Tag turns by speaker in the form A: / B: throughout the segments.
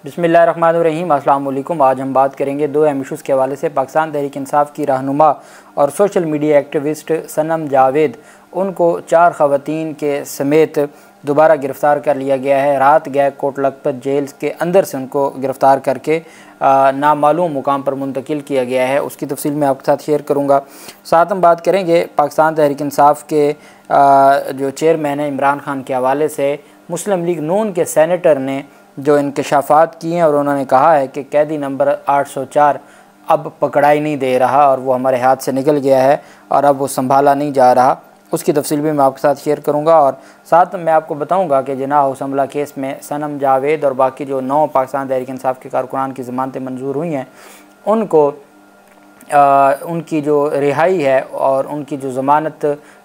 A: बिस्मिल्लाहिर्रहमानिर्रहीम। अस्सलाम वालेकुम। आज हम बात करेंगे दो अहम इशूज़ के हवाले से। पाकिस्तान तहरीक इंसाफ की रहनुमा और सोशल मीडिया एक्टिविस्ट सनम जावेद, उनको 4 ख़वातीन के समेत दोबारा गिरफ़्तार कर लिया गया है। रात गए कोट लखपत जेल के अंदर से उनको गिरफ़्तार करके नामालूम मुकाम पर मुंतकिल किया गया है। उसकी तफसील मैं आपके साथ शेयर करूँगा। साथ हम बात करेंगे पाकिस्तान तहरीक इंसाफ के जो चेयरमैन है इमरान खान के हवाले से। मुस्लिम लीग नून के सेनेटर ने जो इंकशाफात किए हैं और उन्होंने कहा है कि कैदी नंबर 804 अब पकड़ाई नहीं दे रहा और वो हमारे हाथ से निकल गया है और अब वो संभाला नहीं जा रहा। उसकी तफसील भी मैं आपके साथ शेयर करूंगा और साथ मैं आपको बताऊंगा कि जिनाह हाउस हमला केस में सनम जावेद और बाकी जो 9 पाकिस्तान तहरीक इंसाफ के कारकुनान की ज़मानतें मंजूर हुई हैं, उनको उनकी जो रिहाई है और उनकी जो ज़मानत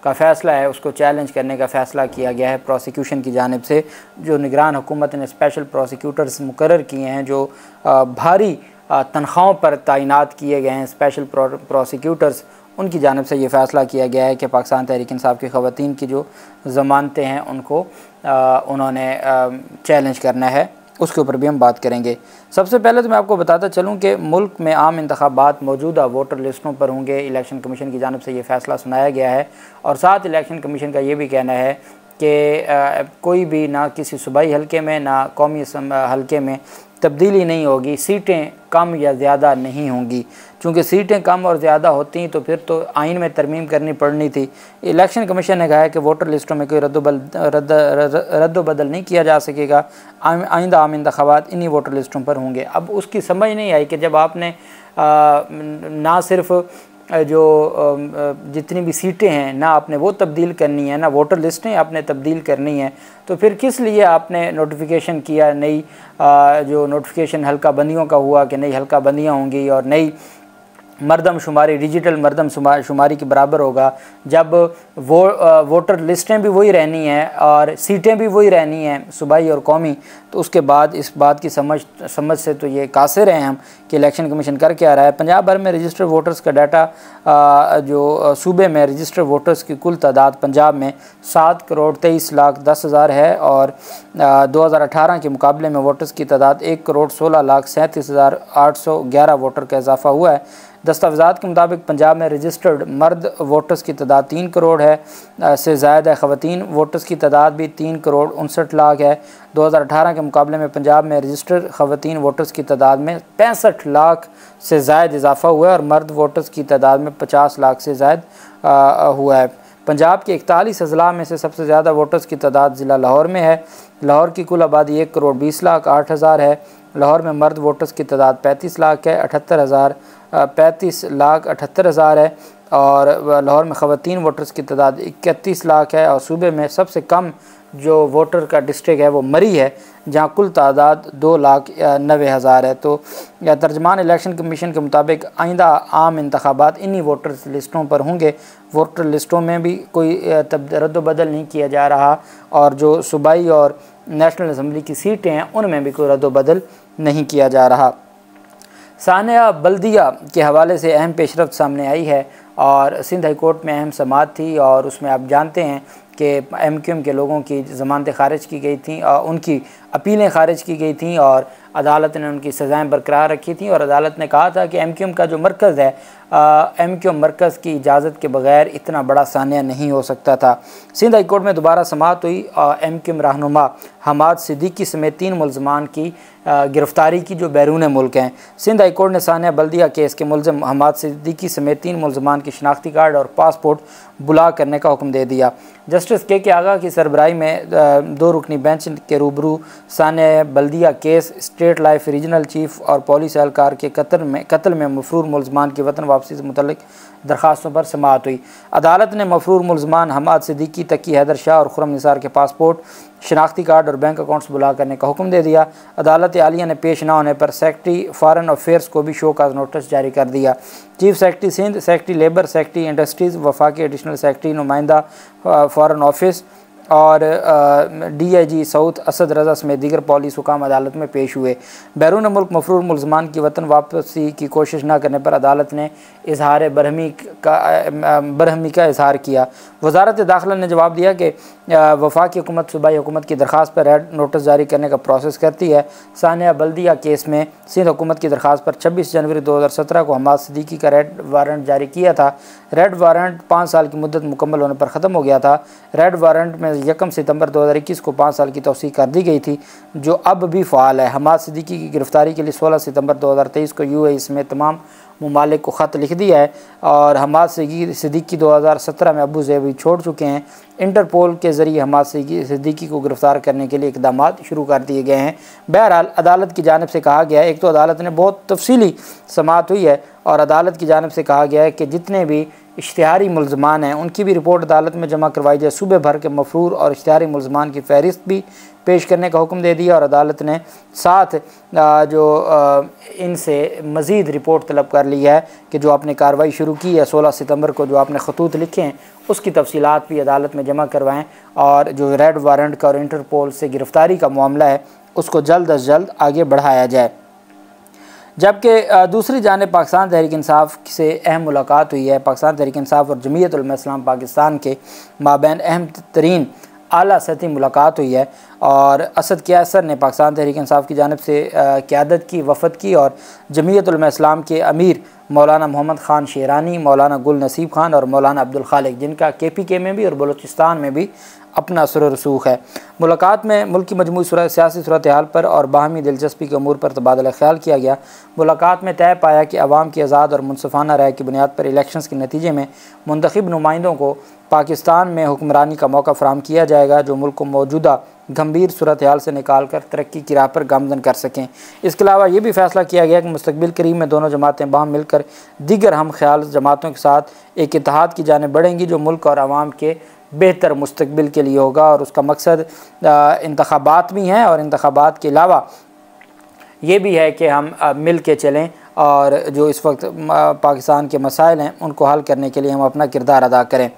A: का फ़ैसला है उसको चैलेंज करने का फ़ैसला किया गया है प्रोसिक्यूशन की जानिब से। जो निगरान हुकूमत ने स्पेशल प्रोसिक्यूटर्स मुकर्रर किए हैं, जो भारी तनख्वाहों पर तैनात किए गए हैं स्पेशल प्रोसिक्यूटर्स, उनकी जानिब से ये फ़ैसला किया गया है कि पाकिस्तान तहरीक इंसाफ की ख़वातीन की जो ज़मानतें हैं उनको उन्होंने चैलेंज करना है। उसके ऊपर भी हम बात करेंगे। सबसे पहले तो मैं आपको बताता चलूँ कि मुल्क में आम इंतखाबात मौजूदा वोटर लिस्टों पर होंगे। इलेक्शन कमीशन की जानिब से ये फ़ैसला सुनाया गया है और साथ इलेक्शन कमीशन का ये भी कहना है कि कोई भी ना किसी सूबाई हल्के में ना कौमी हल्के में तब्दीली नहीं होगी। सीटें कम या ज़्यादा नहीं होंगी, चूँकि सीटें कम और ज़्यादा होती तो फिर तो आइन में तरमीम करनी पड़नी थी। इलेक्शन कमीशन ने कहा है कि वोटर लिस्टों में कोई रद्द-व-बदल नहीं किया जा सकेगा। आइंदा आम इंतखाबात इन्हीं वोटर लिस्टों पर होंगे। अब उसकी समझ नहीं आई कि जब आपने ना सिर्फ जो जितनी भी सीटें हैं ना आपने वो तब्दील करनी है, ना वोटर लिस्टें आपने तब्दील करनी है, तो फिर किस लिए आपने नोटिफिकेशन किया नई जो नोटिफिकेशन हल्का बंदियों का हुआ कि नई हल्का बंदियाँ होंगी और नई मरदमशुमारी डिजिटल मरदमशुमारी के बराबर होगा, जब वोटर लिस्टें भी वही रहनी हैं और सीटें भी वही रहनी हैं सूबाई और कौमी। तो उसके बाद इस बात की समझ से तो ये कासिर हैं हम कि इलेक्शन कमीशन कर क्या रहा है। पंजाब भर में रजिस्टर्ड वोटर्स का डाटा जो सूबे में रजिस्टर्ड वोटर्स की कुल तादाद पंजाब में 7,23,10,000 है और 2018 के मुकाबले में वोटर्स की तादाद 1,16,37,811 वोटर का इजाफा हुआ है। दस्तावेज़ात के मुताबिक पंजाब में रजिस्टर्ड मर्द वोटर्स की तादाद 3 करोड़ है से ज़्यादा है। ख़वातीन वोटर्स की तादाद भी 3,59,00,000 है। 2018 के मुकाबले में पंजाब में रजिस्टर्ड ख़वातीन वोटर्स की तादाद में 65 लाख से ज़ायद इजाफा हुआ है और मर्द वोटर्स की तादाद में 50 लाख से ज़ायद हुआ है। पंजाब के 41 अजला में से सबसे ज़्यादा वोटर्स की तादाद ज़िला लाहौर में है। लाहौर की कुल आबादी 1,20,08,000 है। लाहौर में मर्द वोटर्स की तादाद 35 लाख है, 35,78,000 है और लाहौर में ख़वातीन वोटर्स की तादाद 31 लाख है। और सूबे में सबसे कम जो वोटर का डिस्ट्रिक्ट है वो मरी है, जहाँ कुल तादाद 2,90,000 है। तो तर्जमान इलेक्शन कमीशन के मुताबिक आइंदा आम इंतखाबात इन्हीं वोटर लिस्टों पर होंगे। वोटर लिस्टों में भी कोई रद्द-व-बदल नहीं किया जा रहा और जो सूबाई और नेशनल असम्बली की सीटें हैं उनमें भी कोई रद्द-व-बदल नहीं किया जा रहा। सानिया बल्दिया के हवाले से अहम पेशरफ्त सामने आई है और सिंध हाई कोर्ट में अहम समाअत थी और उसमें आप जानते हैं कि MQM के लोगों की ज़मानतें खारिज की गई थी और उनकी अपीलें खारिज की गई थी और अदालत ने उनकी सज़ाएँ बरकरार रखी थी और अदालत ने कहा था कि MQM का जो मरकज़ है MQM मरकज़ की इजाज़त के बग़ैर इतना बड़ा सानिया नहीं हो सकता था। सिंध हाई कोर्ट में दोबारा समाअत हुई और MQM रहनुमा हमाद सिद्दीकी समेत 3 मुलज़मान की गिरफ़्तारी की जो बैरून मुल्क हैं। सिंध हाई कोर्ट ने सानिया बल्दिया केस के मुलज़म हमाद सिद्दीकी समेत 3 मुलज़मान की शनाख्ती कार्ड और पासपोर्ट बुला करने का हुक्म दे दिया। जस्टिस के आगा की सरबराही में 2 रुकनी बेंच के रूबरू Sania Baldia case, State Life regional chief और पुलिस एहलकार के कत्ल में मफरूर मुलज़मान की वतन वापसी से मुतल्लिक दरखास्तों पर समाअत हुई। अदालत ने मफरूर मुलज़मान हमाद सिद्दीकी, तकी हैदर शाह और खुर्रम निसार के पासपोर्ट, शनाख्ती कार्ड और बैंक अकाउंट्स बुला करने का हुक्म दे दिया। अदालत आलिया ने पेश न होने पर सेक्रेटरी फॉरेन अफेयर्स को भी शो काज नोटिस जारी कर दिया। Chief secretary Sindh, secretary labour, secretary industries, वफाकी एडिशनल सेक्रेटरी नुमाइंदा फॉरेन ऑफिस और DIG साउथ असद रज़ा समेत दीगर पुलिस हुकाम अदालत में पेश हुए। बैरून मुल्क मफरूर मुलजमान की वतन वापसी की कोशिश न करने पर अदालत ने इजहार बरहमी का इजहार किया। वजारत दाखिला ने जवाब दिया कि वफाकी हुकूमत सूबाई हुकूमत की दरख्वास्त पर रेड नोटिस जारी करने का प्रोसेस करती है। सानिया बल्दिया केस में सिंध हुकूमत की दरख्वास्त पर 26 जनवरी 2017 को हमाद सिद्दीकी का रेड वारंट जारी किया था। रेड वारंट 5 साल की मुद्दत मुकम्मल होने पर ख़त्म हो गया था। रेड वारंट में 1 सितंबर 2021 को 5 साल की तौसीक़ कर दी गई थी, जो अब भी फ़ाल है। हमाद सिद्दीकी की गिरफ़्तारी के लिए 16 सितंबर 2023 को UAE समेत तमाम ममालिक को ख़त लिख दिया है और हमाद सिद्दीकी 2017 में अबू ज़ैब छोड़ चुके हैं। इंटरपोल के ज़रिए हमाद सिद्दीकी को गिरफ़्तार करने के लिए इक़दाम शुरू कर दिए गए हैं। बहरहाल अदालत की जानिब से कहा गया है, एक तो अदालत ने बहुत तफसीली समाअत हुई है और अदालत की जानिब से कहा गया है कि जितने भी इश्तिहारी मुलजमान हैं उनकी भी रिपोर्ट अदालत में जमा करवाई जाए। सूबे भर के मफरूर और इश्तिहारी मुलजमान की फ़हरिस्त भी पेश करने का हुक्म दे दिया और अदालत ने साथ इनसे मज़ीद रिपोर्ट तलब कर ली है कि जो आपने कार्रवाई शुरू की है 16 सितंबर को, जो आपने खतूत लिखे हैं उसकी तफसीलात भी अदालत में जमा करवाएँ और जो रेड वारंट का और इंटरपोल से गिरफ़्तारी का मामला है उसको जल्द अज जल्द आगे बढ़ाया जाए। जबकि दूसरी जानिब पाकिस्तान तहरीक इंसाफ से अहम मुलाकात हुई है। पाकिस्तान तहरीक इंसाफ और जमीयत उलमा इस्लाम पाकिस्तान के माबैन अहम तरीन आला सतही मुलाकात हुई है और असद कैसर ने पाकिस्तान तहरीक इंसाफ की जानिब से क़यादत की, वफ़द की और जमीयत उलमा इस्लाम के अमीर मौलाना मोहम्मद ख़ान शेरानी, मौलाना गुल नसीब ख़ान और मौलाना अब्दुल खालिक, जिनका KPK में भी और बलूचिस्तान में भी अपना असर रसूख है। मुलाकात में मुल्क की मजमूई सियासी सूरत हाल पर और बाहमी दिलचस्पी के अमूर पर तबादला ख्याल किया गया। मुलाकात में तय पाया कि अवाम की आज़ाद और मुनसफ़ाना राय की बुनियाद पर इलेक्शंस के नतीजे में मुंतखब नुमाइंदों को पाकिस्तान में हुक्मरानी का मौका फ़राहम किया जाएगा, जो मुल्क को मौजूदा गंभीर सूरत हाल से निकाल कर तरक्की की राह पर गामज़न कर सकें। इसके अलावा ये भी फ़ैसला किया गया कि मुस्तक़बिल करीब में दोनों जमातें बाहम मिलकर दीगर हम ख्याल जमातों के साथ एक इत्तेहाद की जानिब बढ़ेंगी, जो मुल्क और आवाम के बेहतर मुस्तक़बिल के लिए होगा और उसका मकसद इंतख़ाबात भी हैं और इंतख़ाबात के अलावा ये भी है कि हम मिल के चलें और जो इस वक्त पाकिस्तान के मसाइल हैं उनको हल करने के लिए हम अपना किरदार अदा करें।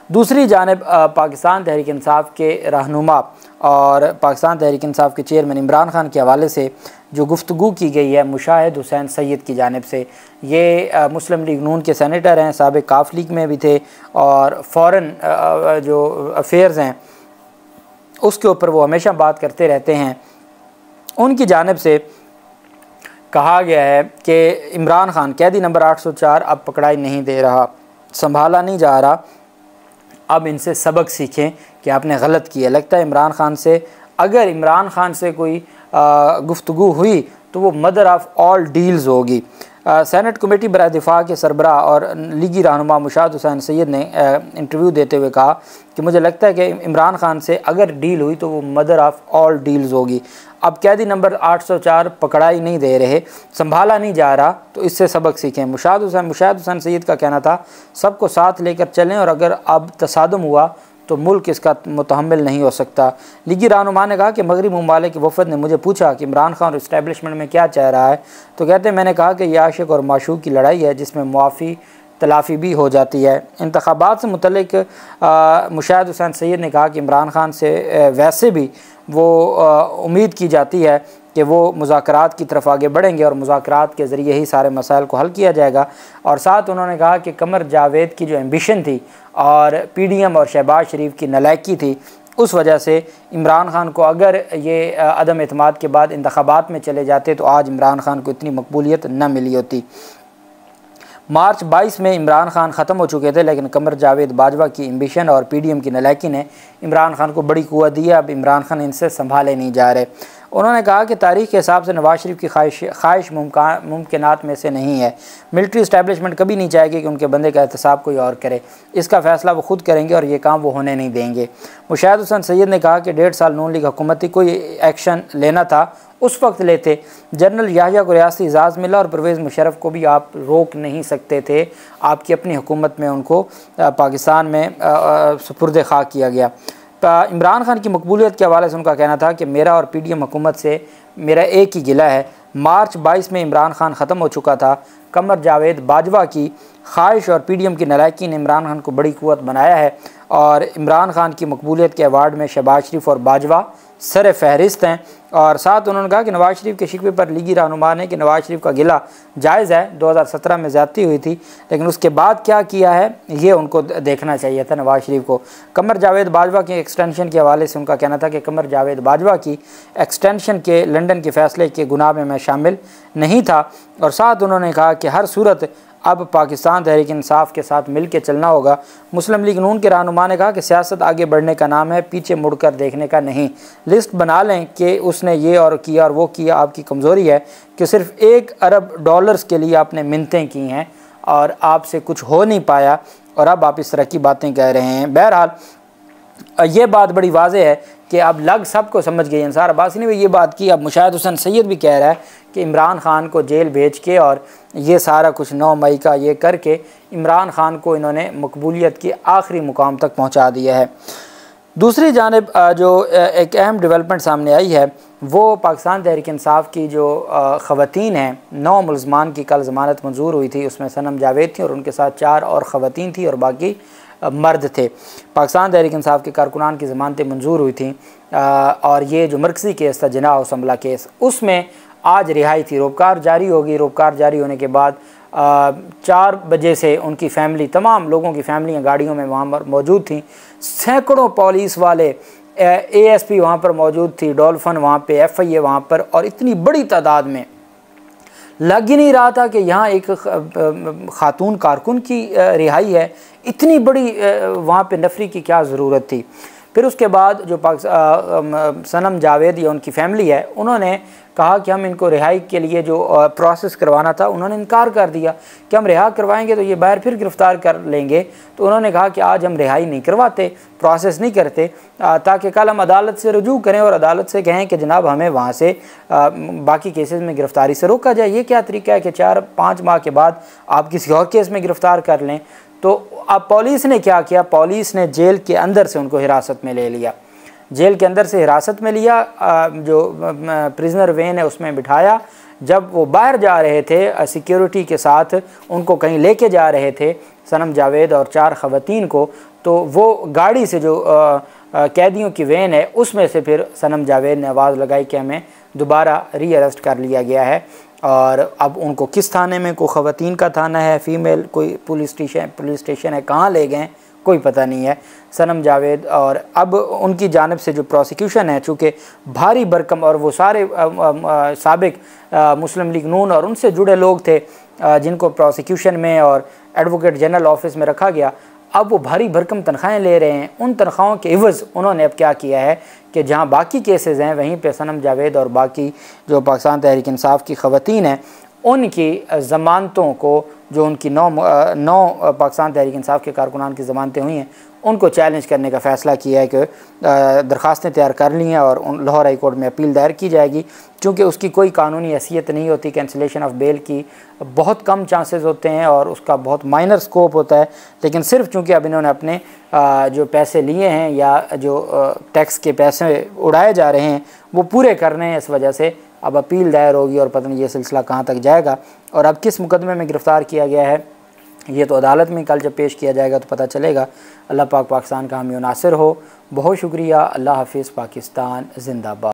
A: दूसरी जानिब पाकिस्तान तहरीक इंसाफ के रहनुमा और पाकिस्तान तहरीक इंसाफ के चेयरमैन इमरान ख़ान के हवाले से जो गुफ्तगू की गई है मुशाहिद हुसैन सैयद की जानिब से, ये मुस्लिम लीग नून के सेनेटर हैं, साबिक़ काफ लीग में भी थे और फ़ॉरेन जो अफेयर्स हैं उसके ऊपर वो हमेशा बात करते रहते हैं। उनकी जानिब से कहा गया है कि इमरान ख़ान कैदी नंबर 804 अब पकड़ाई नहीं दे रहा, संभाला नहीं जा रहा, अब इनसे सबक सीखें कि आपने गलत किया। लगता है इमरान ख़ान से, अगर इमरान ख़ान से कोई गुफ्तगू हुई तो वो मदर ऑफ़ ऑल डील्स होगी। सेनेट कमेटी बराए दिफा के सरबराह और लीगी रहनुमा मुशाहिद हुसैन सैयद ने इंटरव्यू देते हुए कहा कि मुझे लगता है कि इमरान ख़ान से अगर डील हुई तो वो मदर ऑफ़ ऑल डील्स होगी। अब कैदी नंबर 804 पकड़ाई नहीं दे रहे, संभाला नहीं जा रहा, तो इससे सबक सीखें। मुशाहिद हुसैन सैयद का कहना था सबको साथ लेकर चलें और अगर अब तसादुम हुआ तो मुल्क इसका मुतहम्मिल नहीं हो सकता। लीगी रहनुमा ने कहा कि मगरबी ममालिक के वफ़द ने मुझे पूछा कि इमरान ख़ान और इस्टेबलिशमेंट में क्या चाह रहा है, तो कहते हैं मैंने कहा कि यह आशिक और माशूक की लड़ाई है जिसमें मुआफ़ी तलाफ़ी भी हो जाती है। इंतख़ाबात से मुतल्लिक़ मुशाहिद हुसैन सैयद ने कहा कि इमरान ख़ान से वैसे भी वो उम्मीद की जाती है कि वो मुज़ाकरात की तरफ आगे बढ़ेंगे और मुज़ाकरात के ज़रिए ही सारे मसाइल को हल किया जाएगा। और साथ उन्होंने कहा कि कमर जावेद की जो एम्बिशन थी और PDM और शहबाज शरीफ की नलायकी थी, उस वजह से इमरान ख़ान को अगर ये अदम एतमाद के बाद इंतख़ाबात में चले जाते तो आज इमरान ख़ान को इतनी मकबूलियत न मिली होती। मार्च 22 में इमरान ख़ान ख़त्म हो चुके थे, लेकिन कमर जावेद बाजवा की एम्बिशन और PDM की नलायकी ने इमरान ख़ान को बड़ी कुव्वत दी है। अब इमरान ख़ान इनसे संभाले नहीं जा रहे। उन्होंने कहा कि तारीख़ के हिसाब से नवाज़ शरीफ की ख्वाहिश मुमकिनात में से नहीं है। मिलिट्री इस्टेबलिशमेंट कभी नहीं चाहेगी कि उनके बंदे का एहतसाब कोई और करे, इसका फ़ैसला वो ख़ुद करेंगे और ये काम वो होने नहीं देंगे। मुशाहिद हुसैन सैयद ने कहा कि 1.5 साल नून लीग हुकूमत थी, कोई एक्शन लेना था उस वक्त लेते। जनरल याहिया को रियासती इजाज़ मिला और परवेज़ मुशर्रफ को भी आप रोक नहीं सकते थे, आपकी अपनी हुकूमत में उनको पाकिस्तान में सुपुर्द खाक किया गया। इमरान ख़ान की मकबूलियत के हवाले से उनका कहना था कि मेरा और PDM हुकूमत से मेरा एक ही गिला है, मार्च 22 में इमरान ख़ान ख़त्म हो चुका था, कमर जावेद बाजवा की ख्वाहिश और PDM की नालायकी ने इमरान खान को बड़ी क़ुव्वत बनाया है और इमरान खान की मकबूलियत के अवार्ड में शहबाज शरीफ और बाजवा सर फहरिस्त हैं। और साथ उन्होंने कहा कि नवाज़ शरीफ के शिकवे पर लीगी रहनुमा ने कि नवाज़ शरीफ का गिला जायज़ है, 2017 में ज़्यादती हुई थी, लेकिन उसके बाद क्या किया है ये उनको देखना चाहिए था नवाज़ शरीफ को। कमर जावेद बाजवा की एक्सटेंशन के हवाले से उनका कहना था कि कमर जावेद बाजवा की एक्सटेंशन के लंदन के फ़ैसले के गुनाह में मैं शामिल नहीं था। और साथ उन्होंने कहा कि हर सूरत अब पाकिस्तान तहरीक इंसाफ के साथ मिल के चलना होगा। मुस्लिम लीग नून के रहनुमा ने कहा कि सियासत आगे बढ़ने का नाम है, पीछे मुड़कर देखने का नहीं। लिस्ट बना लें कि उसने ये और किया और वो किया। आपकी कमज़ोरी है कि सिर्फ $1 अरब के लिए आपने मिन्नतें की हैं और आपसे कुछ हो नहीं पाया और अब आप इस तरह की बातें कह रहे हैं। बहरहाल ये बात बड़ी वाज़ेह है कि अब लग सबको समझ गई। अंसार अब्बासी ने भी ये बात की। अब मुशाहिद हुसैन सैयद भी कह रहा है कि इमरान खान को जेल भेज के और ये सारा कुछ 9 मई का ये करके इमरान खान को इन्होंने मकबूलियत के आखिरी मुकाम तक पहुंचा दिया है। दूसरी जानिब जो एक अहम डेवलपमेंट सामने आई है वो पाकिस्तान तहरीक इंसाफ की जो ख़वातीन हैं, 9 मुलज़मान की कल ज़मानत मंजूर हुई थी। उसमें सनम जावेद थी और उनके साथ 4 और ख़वातीन थी और बाकी मर्द थे। पाकिस्तान तहरीक इंसाफ के कारकुनान की ज़मानतें मंजूर हुई थी और ये जो मरकज़ी केस था जिना हाउस हमला केस, उसमें आज रिहाई थी। रोबकार जारी होगी। रोबकार जारी होने के बाद 4 बजे से उनकी फ़ैमिली, तमाम लोगों की फ़ैमिलियाँ गाड़ियों में वहाँ पर मौजूद थीं। सैकड़ों पुलिस वाले, ASP वहाँ पर मौजूद थी, डॉल्फिन वहाँ पे, FIA वहाँ पर, और इतनी बड़ी तादाद में लग ही नहीं रहा था कि यहाँ एक ख़ातून कारकुन की रिहाई है। इतनी बड़ी वहाँ पे नफरी की क्या ज़रूरत थी। फिर उसके बाद जो सनम जावेद या उनकी फ़ैमिली है, उन्होंने कहा कि हम इनको रिहाई के लिए जो प्रोसेस करवाना था उन्होंने इनकार कर दिया कि हम रिहा करवाएंगे तो ये बाहर फिर गिरफ़्तार कर लेंगे। तो उन्होंने कहा कि आज हम रिहाई नहीं करवाते, प्रोसेस नहीं करते, ताकि कल हम अदालत से रुजू करें और अदालत से कहें कि जनाब हमें वहाँ से बाकी केसेस में गिरफ़्तारी से रोका जाए। ये क्या तरीका है कि 4-5 माह के बाद आप किसी और केस में गिरफ़्तार कर लें। तो अब पुलिस ने क्या किया, पुलिस ने जेल के अंदर से उनको हिरासत में ले लिया। जेल के अंदर से हिरासत में लिया, जो प्रिजनर वैन है उसमें बिठाया। जब वो बाहर जा रहे थे सिक्योरिटी के साथ, उनको कहीं लेके जा रहे थे सनम जावेद और 4 ख़वातीन को, तो वो गाड़ी से जो कैदियों की वैन है उसमें से फिर सनम जावेद ने आवाज़ लगाई कि हमें दोबारा री-अरेस्ट कर लिया गया है। और अब उनको किस थाने में, कोई ख़वातीन का थाना है, फ़ीमेल कोई पुलिस स्टेशन है, कहाँ ले गए कोई पता नहीं है सनम जावेद। और अब उनकी जानिब से जो प्रोसिक्यूशन है, चूँकि भारी भरकम और वो सारे साबिक मुस्लिम लीग नून और उनसे जुड़े लोग थे जिनको प्रोसिक्यूशन में और एडवोकेट जनरल ऑफिस में रखा गया, अब वो भारी भरकम तनख्वाहें ले रहे हैं। उन तनख्वाहों के इवज़ उन्होंने अब क्या किया है कि जहां बाकी केसेस हैं वहीं पे सनम जावेद और बाकी जो पाकिस्तान तहरीक इंसाफ की ख़वातीन हैं उनकी ज़मानतों को, जो उनकी 9 पाकिस्तान तहरीक इंसाफ के कारकुनान की ज़मानतें हुई हैं, उनको चैलेंज करने का फ़ैसला किया है कि दरख्वास्तें तैयार कर ली हैं और लाहौर हाई कोर्ट में अपील दायर की जाएगी। क्योंकि उसकी कोई कानूनी हैसियत नहीं होती, कैंसिलेशन ऑफ बेल की बहुत कम चांसेस होते हैं और उसका बहुत माइनर स्कोप होता है। लेकिन सिर्फ चूँकि अब इन्होंने अपने जो पैसे लिए हैं या जो टैक्स के पैसे उड़ाए जा रहे हैं वो पूरे करने हैं, इस वजह से अब अपील दायर होगी और पता नहीं ये सिलसिला कहाँ तक जाएगा और अब किस मुकदमे में गिरफ़्तार किया गया है ये तो अदालत में कल जब पेश किया जाएगा तो पता चलेगा। अल्लाह पाक पाकिस्तान का हामी नासिर हो। बहुत शुक्रिया। अल्लाह हाफिज़। पाकिस्तान जिंदाबाद।